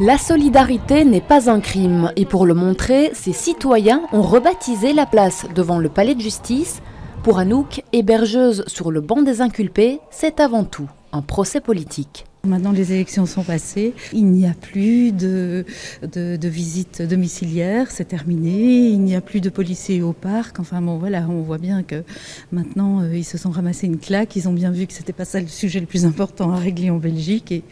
La solidarité n'est pas un crime et pour le montrer, ces citoyens ont rebaptisé la place devant le palais de justice. Pour Anouk, hébergeuse sur le banc des inculpés, c'est avant tout un procès politique. Maintenant les élections sont passées, il n'y a plus de visites domiciliaires, c'est terminé, il n'y a plus de policiers au parc, enfin bon voilà, on voit bien que maintenant ils se sont ramassés une claque, ils ont bien vu que c'était pas ça le sujet le plus important à régler en Belgique et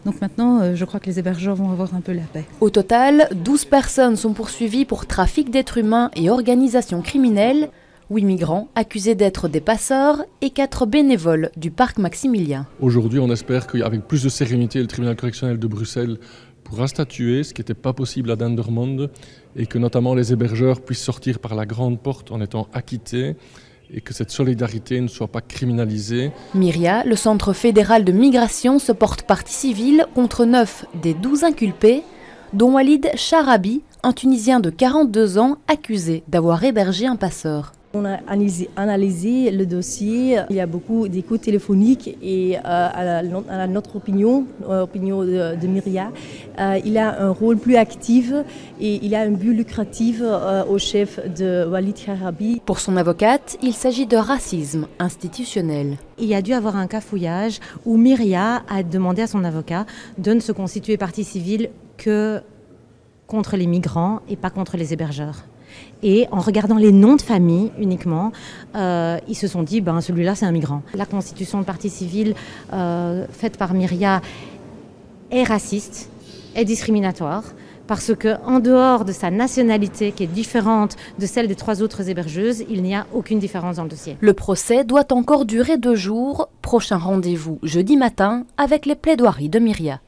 donc maintenant je crois que les hébergeurs vont avoir un peu la paix. Au total, 12 personnes sont poursuivies pour trafic d'êtres humains et organisation criminelle. 8 migrants accusés d'être des passeurs et 4 bénévoles du parc Maximilien. Aujourd'hui, on espère qu'avec plus de sérénité, le tribunal correctionnel de Bruxelles pourra statuer, ce qui n'était pas possible à Dendermonde, et que notamment les hébergeurs puissent sortir par la grande porte en étant acquittés et que cette solidarité ne soit pas criminalisée. Myria, le Centre fédéral de migration, se porte partie civile contre 9 des 12 inculpés, dont Walid Charabi, un Tunisien de 42 ans accusé d'avoir hébergé un passeur. On a analysé le dossier, il y a beaucoup d'écoutes téléphoniques et à notre opinion, de Myria, il a un rôle plus actif et il a un but lucratif au chef de Walid Charabi. Pour son avocate, il s'agit de racisme institutionnel. Il y a dû avoir un cafouillage où Myria a demandé à son avocat de ne se constituer partie civile que contre les migrants et pas contre les hébergeurs. Et en regardant les noms de famille uniquement, ils se sont dit celui-là c'est un migrant. La constitution de partie civile faite par Myria est raciste, est discriminatoire, parce qu'en dehors de sa nationalité qui est différente de celle des 3 autres hébergeuses, il n'y a aucune différence dans le dossier. Le procès doit encore durer 2 jours. Prochain rendez-vous jeudi matin avec les plaidoiries de Myria.